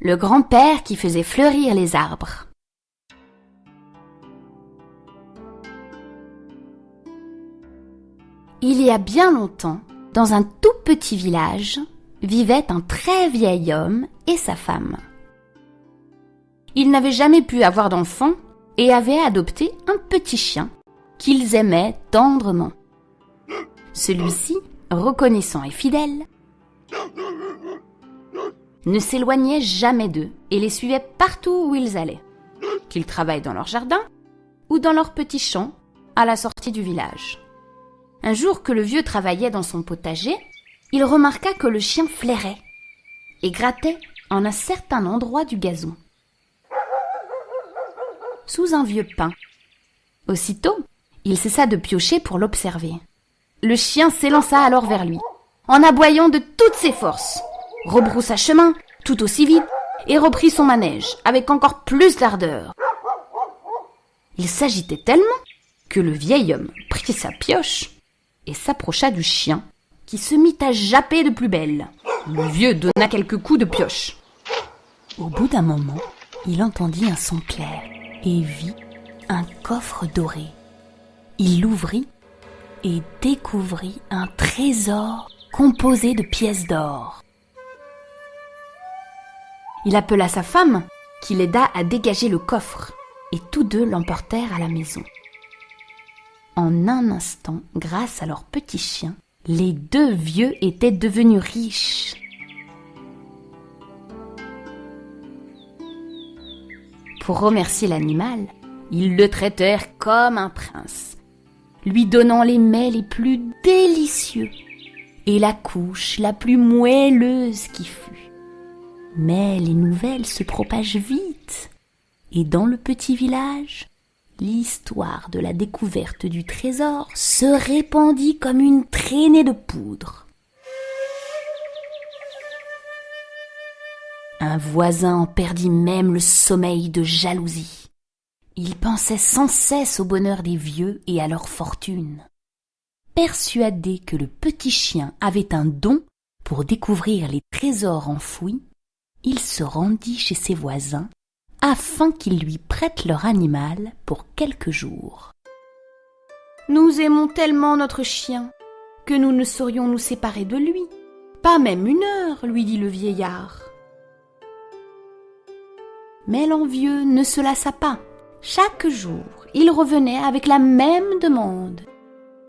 le grand-père qui faisait fleurir les arbres. Il y a bien longtemps, dans un tout petit village, vivait un très vieil homme et sa femme. Ils n'avaient jamais pu avoir d'enfants et avaient adopté un petit chien qu'ils aimaient tendrement. Celui-ci, reconnaissant et fidèle, ne s'éloignait jamais d'eux et les suivait partout où ils allaient, qu'ils travaillent dans leur jardin ou dans leur petit champ à la sortie du village. Un jour que le vieux travaillait dans son potager, il remarqua que le chien flairait et grattait en un certain endroit du gazon, sous un vieux pin. Aussitôt, il cessa de piocher pour l'observer. Le chien s'élança alors vers lui, en aboyant de toutes ses forces, rebroussa chemin tout aussi vite et reprit son manège avec encore plus d'ardeur. Il s'agitait tellement que le vieil homme prit sa pioche et s'approcha du chien, qui se mit à japper de plus belle. Le vieux donna quelques coups de pioche. Au bout d'un moment, il entendit un son clair et vit un coffre doré. Il l'ouvrit et découvrit un trésor composé de pièces d'or. Il appela sa femme, qui l'aida à dégager le coffre, et tous deux l'emportèrent à la maison. En un instant, grâce à leur petit chien, les deux vieux étaient devenus riches. Pour remercier l'animal, ils le traitèrent comme un prince, lui donnant les mets les plus délicieux et la couche la plus moelleuse qui fût. Mais les nouvelles se propagent vite, et dans le petit village, l'histoire de la découverte du trésor se répandit comme une traînée de poudre. Un voisin en perdit même le sommeil de jalousie. Il pensait sans cesse au bonheur des vieux et à leur fortune. Persuadé que le petit chien avait un don pour découvrir les trésors enfouis, il se rendit chez ses voisins afin qu'ils lui prêtent leur animal pour quelques jours. « Nous aimons tellement notre chien que nous ne saurions nous séparer de lui. Pas même une heure, lui dit le vieillard. » Mais l'envieux ne se lassa pas. Chaque jour, il revenait avec la même demande.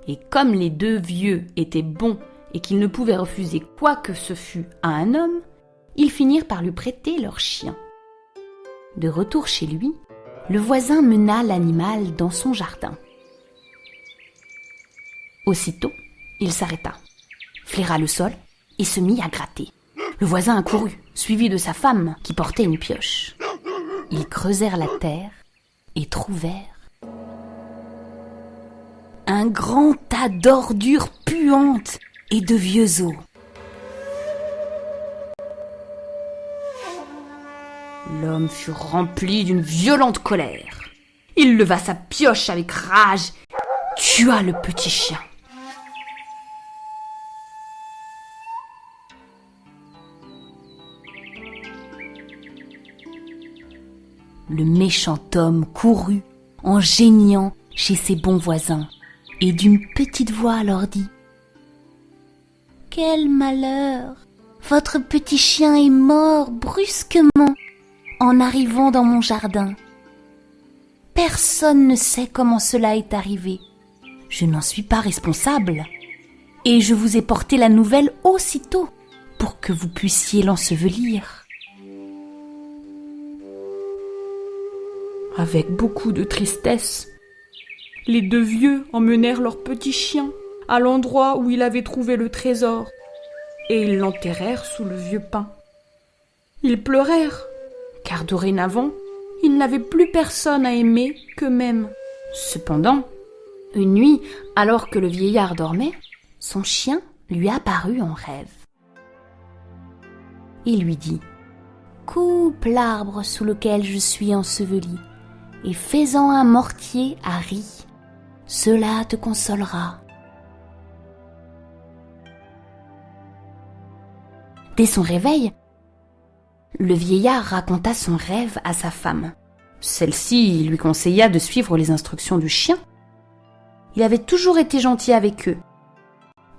Et comme les deux vieux étaient bons et qu'ils ne pouvaient refuser quoi que ce fût à un homme, ils finirent par lui prêter leur chien. De retour chez lui, le voisin mena l'animal dans son jardin. Aussitôt, il s'arrêta, flaira le sol et se mit à gratter. Le voisin accourut, suivi de sa femme qui portait une pioche. Ils creusèrent la terre et trouvèrent un grand tas d'ordures puantes et de vieux os. L'homme fut rempli d'une violente colère. Il leva sa pioche avec rage, tua le petit chien. Le méchant homme courut en geignant chez ses bons voisins et d'une petite voix leur dit : « Quel malheur! Votre petit chien est mort brusquement en arrivant dans mon jardin. Personne ne sait comment cela est arrivé. Je n'en suis pas responsable et je vous ai porté la nouvelle aussitôt pour que vous puissiez l'ensevelir. » Avec beaucoup de tristesse, les deux vieux emmenèrent leur petit chien à l'endroit où il avait trouvé le trésor et ils l'enterrèrent sous le vieux pin. Ils pleurèrent, car dorénavant, ils n'avaient plus personne à aimer qu'eux-mêmes. Cependant, une nuit, alors que le vieillard dormait, son chien lui apparut en rêve. Il lui dit : « Coupe l'arbre sous lequel je suis enseveli et fais-en un mortier à riz. Cela te consolera. » Dès son réveil, Le vieillard raconta son rêve à sa femme. Celle-ci lui conseilla de suivre les instructions du chien. Il avait toujours été gentil avec eux,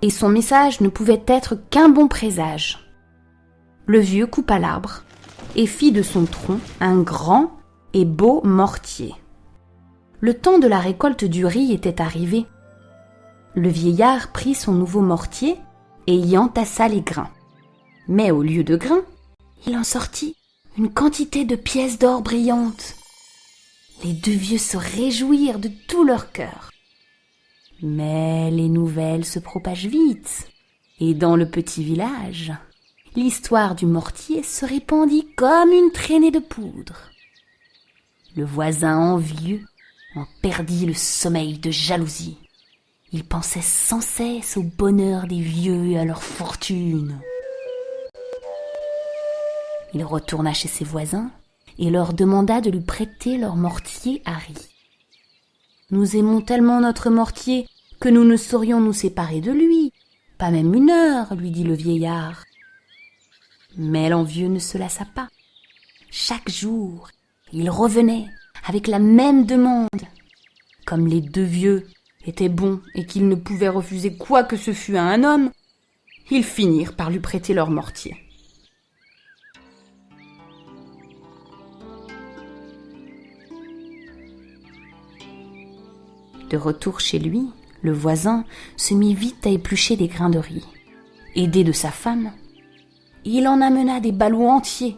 et son message ne pouvait être qu'un bon présage. Le vieux coupa l'arbre et fit de son tronc un grand et beau mortier. Le temps de la récolte du riz était arrivé. Le vieillard prit son nouveau mortier et y entassa les grains. Mais au lieu de grains, il en sortit une quantité de pièces d'or brillantes. Les deux vieux se réjouirent de tout leur cœur. Mais les nouvelles se propagent vite, et dans le petit village, l'histoire du mortier se répandit comme une traînée de poudre. Le voisin envieux en perdit le sommeil de jalousie. Il pensait sans cesse au bonheur des vieux et à leur fortune. Il retourna chez ses voisins et leur demanda de lui prêter leur mortier à riz. « Nous aimons tellement notre mortier que nous ne saurions nous séparer de lui, pas même une heure, » lui dit le vieillard. Mais l'envieux ne se lassa pas. Chaque jour, il revenait avec la même demande. Comme les deux vieux étaient bons et qu'ils ne pouvaient refuser quoi que ce fût à un homme, ils finirent par lui prêter leur mortier. De retour chez lui, le voisin se mit vite à éplucher des grains de riz. Aidé de sa femme, il en amena des ballots entiers,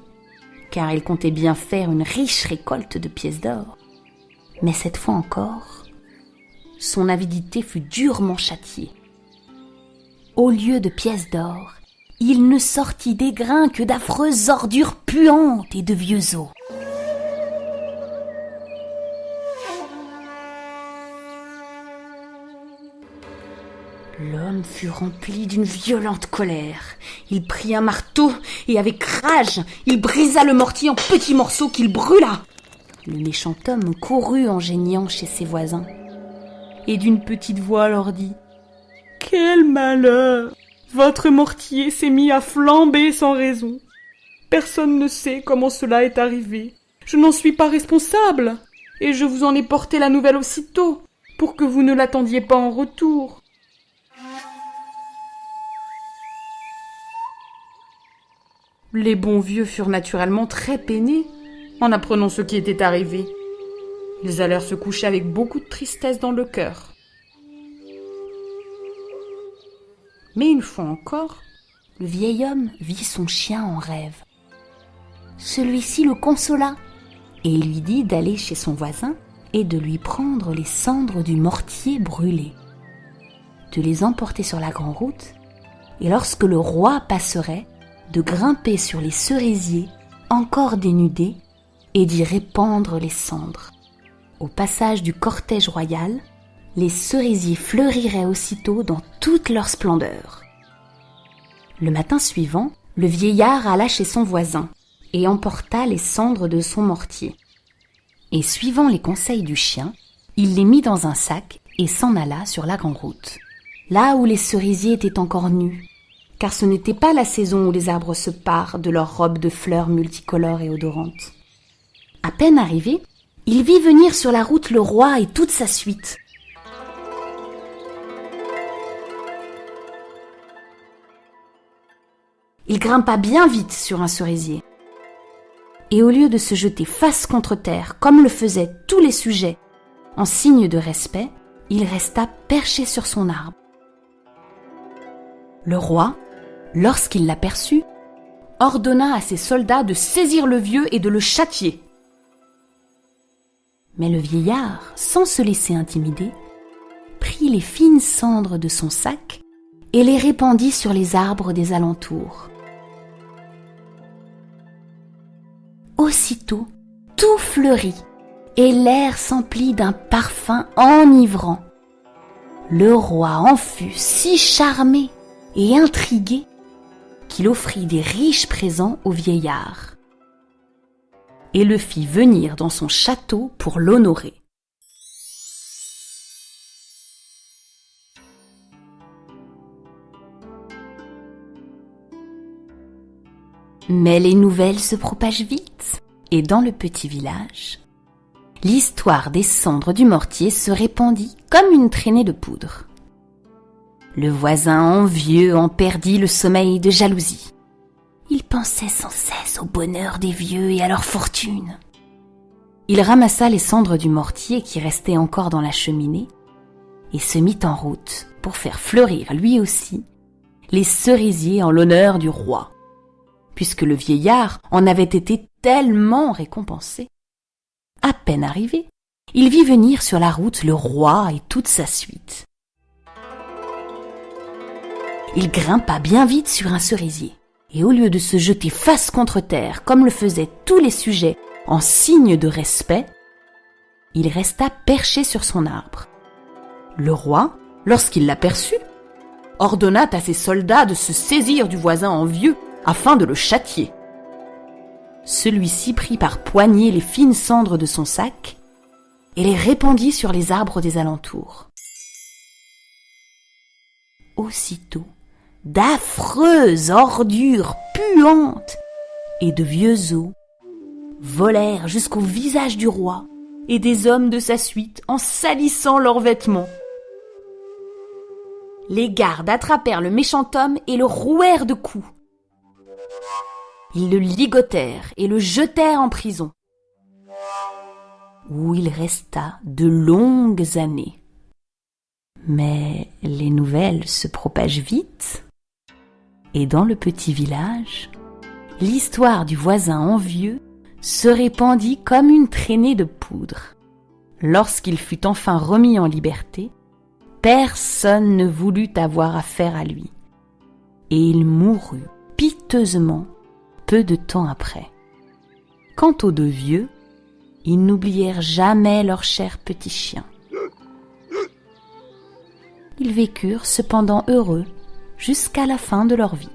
car il comptait bien faire une riche récolte de pièces d'or. Mais cette fois encore, son avidité fut durement châtiée. Au lieu de pièces d'or, il ne sortit des grains que d'affreuses ordures puantes et de vieux os. L'homme fut rempli d'une violente colère. Il prit un marteau et avec rage, il brisa le mortier en petits morceaux qu'il brûla. Le méchant homme courut en geignant chez ses voisins et d'une petite voix leur dit : « Quel malheur ! Votre mortier s'est mis à flamber sans raison. Personne ne sait comment cela est arrivé. Je n'en suis pas responsable et je vous en ai porté la nouvelle aussitôt pour que vous ne l'attendiez pas en retour. » Les bons vieux furent naturellement très peinés en apprenant ce qui était arrivé. Ils allèrent se coucher avec beaucoup de tristesse dans le cœur. Mais une fois encore, le vieil homme vit son chien en rêve. Celui-ci le consola et lui dit d'aller chez son voisin et de lui prendre les cendres du mortier brûlé, de les emporter sur la grande route, et lorsque le roi passerait, de grimper sur les cerisiers encore dénudés et d'y répandre les cendres. Au passage du cortège royal, les cerisiers fleuriraient aussitôt dans toute leur splendeur. Le matin suivant, le vieillard alla chez son voisin et emporta les cendres de son mortier. Et suivant les conseils du chien, il les mit dans un sac et s'en alla sur la grande route, là où les cerisiers étaient encore nus, car ce n'était pas la saison où les arbres se parent de leurs robes de fleurs multicolores et odorantes. À peine arrivé, il vit venir sur la route le roi et toute sa suite. Il grimpa bien vite sur un cerisier. Et au lieu de se jeter face contre terre, comme le faisaient tous les sujets, en signe de respect, il resta perché sur son arbre. Le roi, lorsqu'il l'aperçut, ordonna à ses soldats de saisir le vieux et de le châtier. Mais le vieillard, sans se laisser intimider, prit les fines cendres de son sac et les répandit sur les arbres des alentours. Aussitôt, tout fleurit et l'air s'emplit d'un parfum enivrant. Le roi en fut si charmé et intrigué qu'il offrit des riches présents au vieillard et le fit venir dans son château pour l'honorer. Mais les nouvelles se propagent vite, et dans le petit village, l'histoire des cendres du mortier se répandit comme une traînée de poudre. Le voisin envieux en perdit le sommeil de jalousie. Il pensait sans cesse au bonheur des vieux et à leur fortune. Il ramassa les cendres du mortier qui restaient encore dans la cheminée et se mit en route pour faire fleurir lui aussi les cerisiers en l'honneur du roi, puisque le vieillard en avait été tellement récompensé. À peine arrivé, il vit venir sur la route le roi et toute sa suite. Il grimpa bien vite sur un cerisier, et au lieu de se jeter face contre terre comme le faisaient tous les sujets en signe de respect, il resta perché sur son arbre. Le roi, lorsqu'il l'aperçut, ordonna à ses soldats de se saisir du voisin envieux afin de le châtier. Celui-ci prit par poignées les fines cendres de son sac et les répandit sur les arbres des alentours. Aussitôt, d'affreuses ordures puantes et de vieux os volèrent jusqu'au visage du roi et des hommes de sa suite en salissant leurs vêtements. Les gardes attrapèrent le méchant homme et le rouèrent de coups. Ils le ligotèrent et le jetèrent en prison, où il resta de longues années. Mais les nouvelles se propagent vite, et dans le petit village, l'histoire du voisin envieux se répandit comme une traînée de poudre. Lorsqu'il fut enfin remis en liberté, personne ne voulut avoir affaire à lui, et il mourut piteusement peu de temps après. Quant aux deux vieux, ils n'oublièrent jamais leur cher petit chien. Ils vécurent cependant heureux jusqu'à la fin de leur vie.